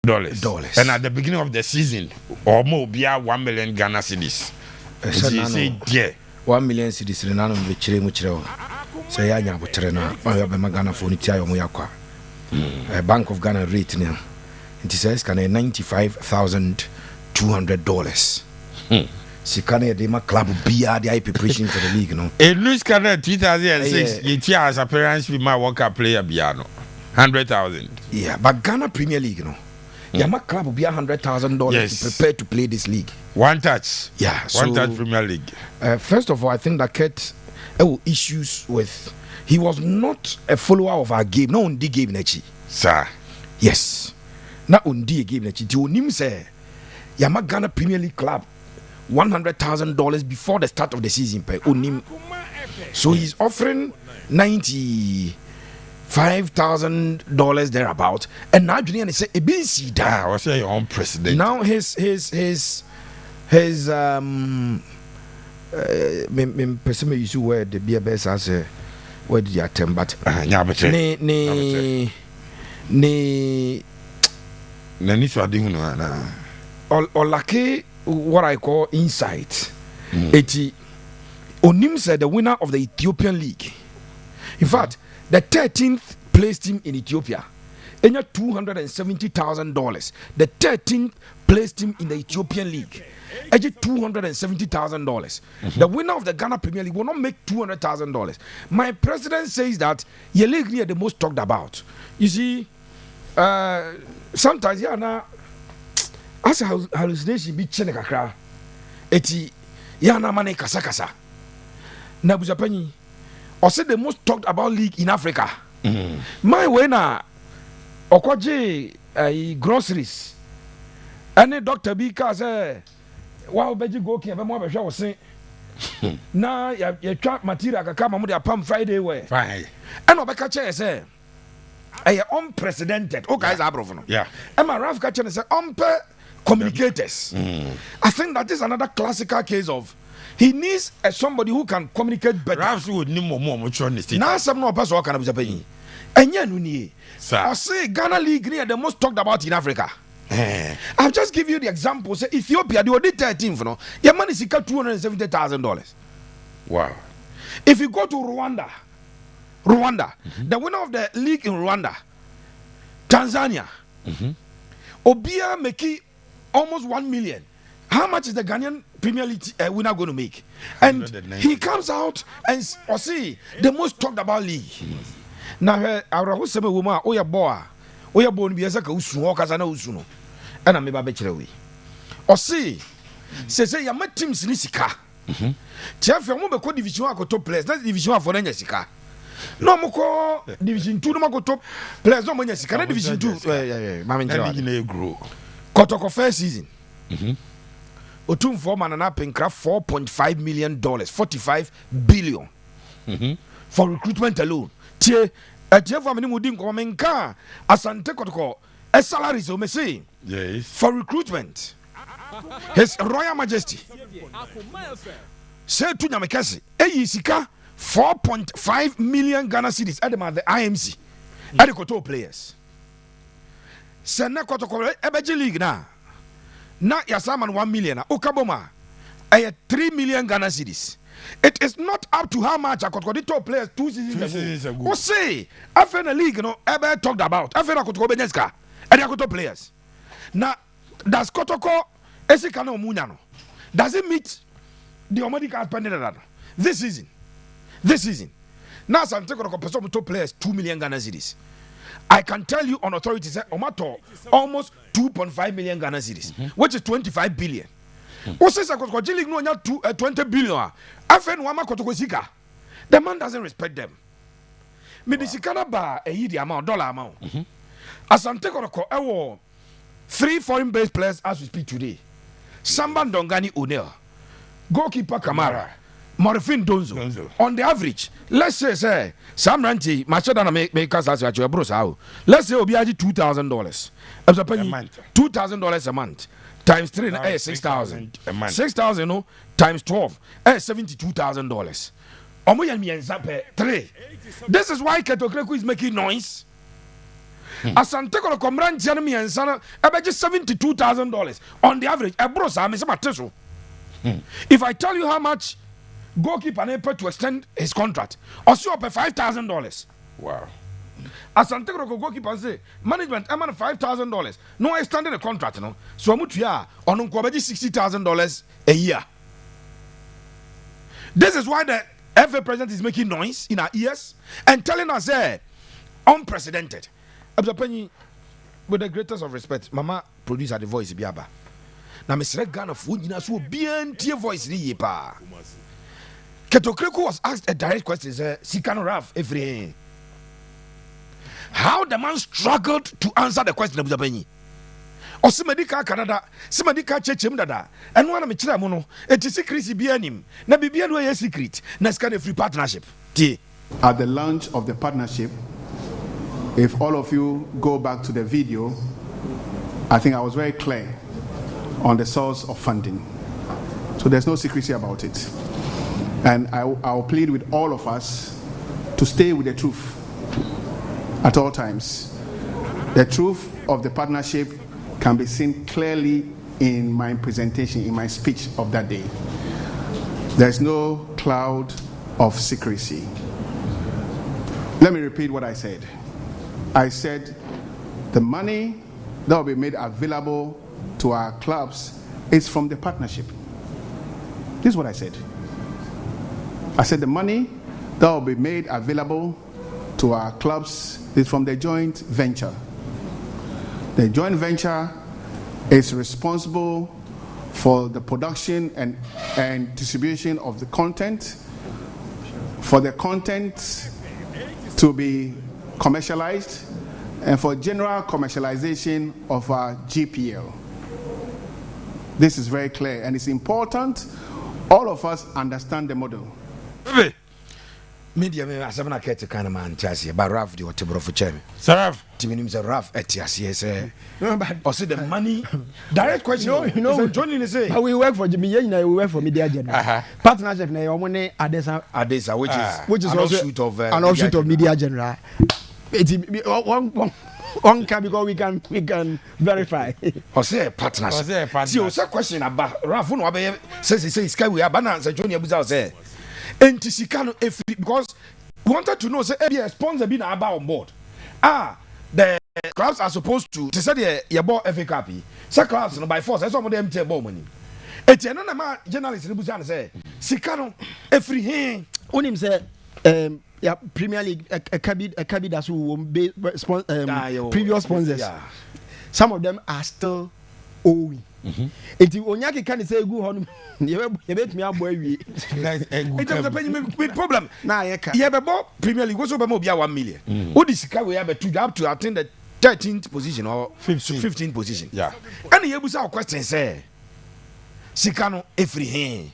dollars. And at the beginning of the season, or more be 1 million Ghana cedis. Say, yeah. 1 million cedis in an muchre. Say, I have a trainer. I have a Ghana for Nitiayo. A Bank of Ghana rate now. It says, can $95,200. Sikane de ma club bia the preparation for the league no. A Luis Canel 2006 Yetia's appearance with my worker player biano 100,000. Yeah, but Ghana Premier League no. Yeah, my club will be $100,000 to prepare to play this league. One touch. Yeah, one touch Premier League. First of all, I think that Kurt issues with he was not a follower of our game. No undi game nechi. Sir. Yes. Not undi game nechi. Ti onim say Yama Ghana Premier League club $100,000 before the start of the season. So he's offering $95,000 thereabout, and now Julian say a bit see that. I was saying your own president. Now his person use word the beer best as a word the attempt, but or lucky what I call insight. Onim said the winner of the Ethiopian League. In fact, the 13th place team in Ethiopia, and $270,000. The 13th place team in the Ethiopian League, $270,000. The winner of the Ghana Premier League will not make $200,000. My president says that your league are the most talked about. You see, sometimes now. As a hallucination be chene kakra eti ya na mane kasa na buzapanyi or say the most talked about league in Africa. My way na okoje groceries any doctor bi ka say wa obeji go ke be mo abehwe wo se na ya twa material kaka ma mo de apam Friday we fine and obeka che say unprecedented guys abrof no yeah Emma Ralph ka che say communicators. I think that is another classical case of he needs somebody who can communicate better. Perhaps would need more now some no person can be paying. And yet, I say Ghana League near the most talked about in Africa. I'll just give you the example. Say Ethiopia, the only 13th, you know, your money is $270,000. Wow. If you go to Rwanda, the winner of the league in Rwanda, Tanzania, Obia Meki almost 1 million. How much is the Ghanaian Premier League winner going to make? And he comes out and see the most talked about league. Now, our who sebe woman, oya boa no biasa ka usu o kasa na usu no. And I'm eba bechire we. Or see, say ya teams ni sika. Tiafi mo be ko division akoto players, na division afo na nya sika. No moko division 2 no mako top players no nya sika na division 2. Mama njira grow. Kotoko first season. Otum for manana penkra $4.5 million, 45 billion. For recruitment alone. Tie for many mudin ko menka asante kotoko a salary so me say. Yes. For recruitment. His Royal Majesty. Say to nyamekasi eyi sika 4.5 million Ghana cedis at the IMC. At the Koto players. Sena kotoko ebeji league na yasaman 1 million okaboma 3 million Ghana cedis. It is not up to how much Akotoko players 2 seasons ago. Who say after the league ever talked about after Akotoko Benyeska and Akoto players. Now does Kotoko esikano munya no? Does it meet the Omadica spending this season? Now some Kotoko players 2 million Ghana cedis. I can tell you on authority say Omato almost 2.5 million Ghana cedis, which is 25 billion. What says Akotoko league no 20 billion? Afen wama Kotoko sika. The man doesn't respect them. Medisikana ba the amount dollar amount. Asante Kotoko ewo 3 foreign based players as we speak today. Samba Dongani O'Neil, goalkeeper Kamara, Morfin Donzo. On the average, let's say Sam Ranti, Machadana make us as your bros out. Let's say Obiaji $2,000. As a penny, $2,000 a month. Times 3 6,000 a month. 6,000 times 12 $72,000. Omoyami and Zape 3. This is why Okraku is making noise. Asante Kotoko Komrantia no miensa abeje $72,000 on the average. Ebro sa me se mateso. If I tell you how much goalkeeper pay to extend his contract, also pay $5,000. Wow. Asante Kotoko goalkeeper say management am $5,000. No extended the contract no. So mutuya on ko beje $60,000 a year. This is why the FA president is making noise in our ears and telling us unprecedented. With the greatest of respect, Mama producer the voice biaba. Na Mr. Ghana for so BNT voice ni yepa. Okraku was asked a direct question, Sikano Raf every. How the man struggled to answer the question of Zapenyi. Osimedika Canada, Simedika Chechem Dada, and one of the Chiramono, it is secret BNM, na BBN way secret, Nascan free partnership. At the launch of the partnership, if all of you go back to the video, I think I was very clear on the source of funding. So there's no secrecy about it. And I'll plead with all of us to stay with the truth at all times. The truth of the partnership can be seen clearly in my presentation, in my speech of that day. There's no cloud of secrecy. Let me repeat what I said. I said the money that will be made available to our clubs is from the partnership. This is what I said. I said the money that will be made available to our clubs is from the joint venture. The joint venture is responsible for the production and distribution of the content, for the content to be commercialized, and for general commercialization of our GPL. This is very clear, and it's important all of us understand the model. Media me asabana kete kind of man chasi but Raf the whatever for chairman. Saraf. Timinim say Raf etiasi say. Or say the money. Direct question. You know, Johnny say. But we work for Jimmy. We work for Media General. Partnership na your money Adesa, which is also an offshoot of Media General. It's one can because we can verify. Or say partnership. See, o say question about Raf no abey say sky we abana say Johnny abuza say. Entisikano because we wanted to know say a sponsor be na about on board. The clubs are supposed to say your ball FA Cup. Say clubs no by force. That's some of them take ball money. Etienne na ma journalist ni busa say Sikano every hin. Onim say yeah, Premier League a cabin that's who previous sponsors. Yeah. Some of them are still owing. Eti onyake kan say gu hon ye bet me aboy wi it problem na ye ka ye be bo Premier League so be mo bia 1 million wo di sika we be to up to attain the 13th position or 15th position. Yeah, and ye busa question say sika no every hin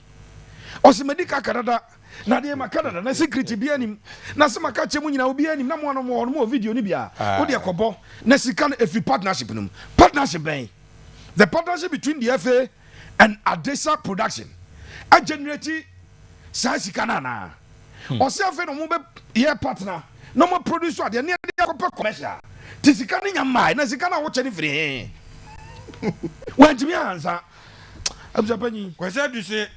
Osimedika Canada na de ma Canada na secret bia nim na se maka chemu nyina obi anim na mo video ni bia wo de akobo na sika no every partnership num partnership ben. The partnership between the FA and Adesa Production a generate size kanana. Or say FA no mo be partner. No more producer de na de commercial. Tisikani nyama na sikana wo cheni free. When me answer. Abusapani. Kwese do say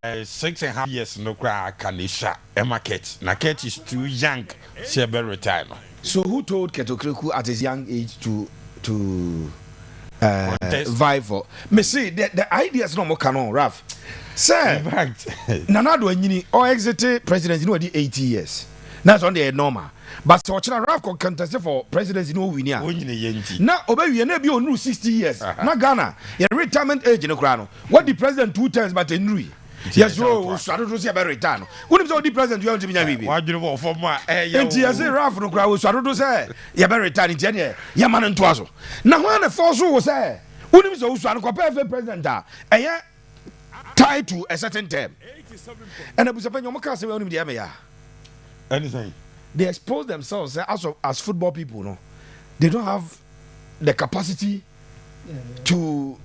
6.5 years no cry kanisha a market. Na Ket is too young to be retire. So who told Okraku at his young age to vie for me see the ideas no more canon Raf sir in fact Nanado anyini or exit president you know the 80 years that's on the normal but so china Raf can contest for presidency no win ya na obewie na bi onu 60 years na Ghana your retirement age no kra no what the president 2 times but enrui yes so swado do say be return woni say the president you want to be bibi wadwene for ma enti yes Raf no kra wo swado do say ye be return enti ne ye man nto aso na ho na force wo say woni say wo swado ko perfect president a tied to a certain term and abusapanya mo ka say woni be ya anything they expose themselves as football people no they don't have the capacity to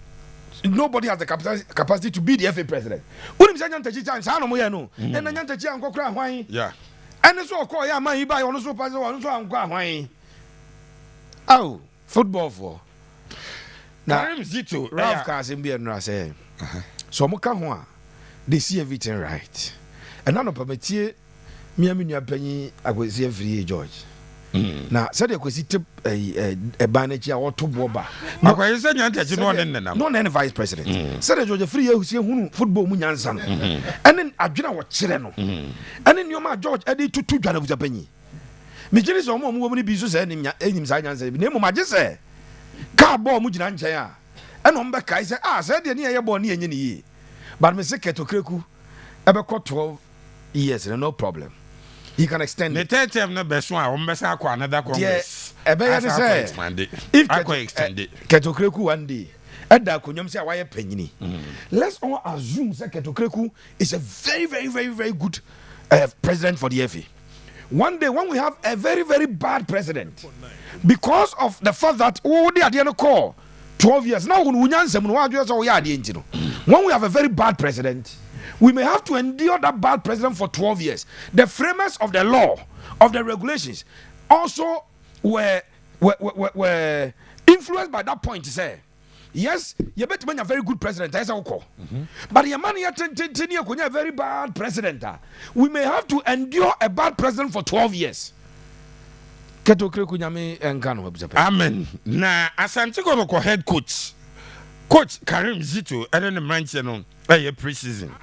nobody has the capacity to be the FA president. Unim say nyantachi chance ano mo ye no. Na nyantachi ankokra hwan. Yeah. And so call ya man iba ono so pass ono so ankwa hwan. Oh, football for. Karim Zito. Ralph Kasim be and say. So Moka they see everything right. And none of Pametier, me and your penny, I will see every George. Now, said you could see a banner or two boba. No, I said you no vice president. Said a George free who see football munyan son. And then I don't know what Chireno. And then your man George added to 2 Jana with a penny. Mijilis or more woman be so saying him side and say, name of my just say. Carball Mujan Chaya. And on back I said, said the near your born near ye. But Mr. Okraku ever caught 12 years and no problem. He can extend the third term. No best one. I'm best another Congress. If I could extend it. Okraku one day. And that could say why a penny. Let's all assume that Okraku is a very, very, very, very good president for the FA. One day when we have a very, very bad president, because of the fact that they are the call 12 years now, when we have a very bad president, we may have to endure that bad president for 12 years. The framers of the law, of the regulations, also were influenced by that point to say, yes, you better be a very good president, but your man a very bad president. We may have to endure a bad president for 12 years. Amen. Na asante ko head coach Karim Zito and then the Manchester no pre-season.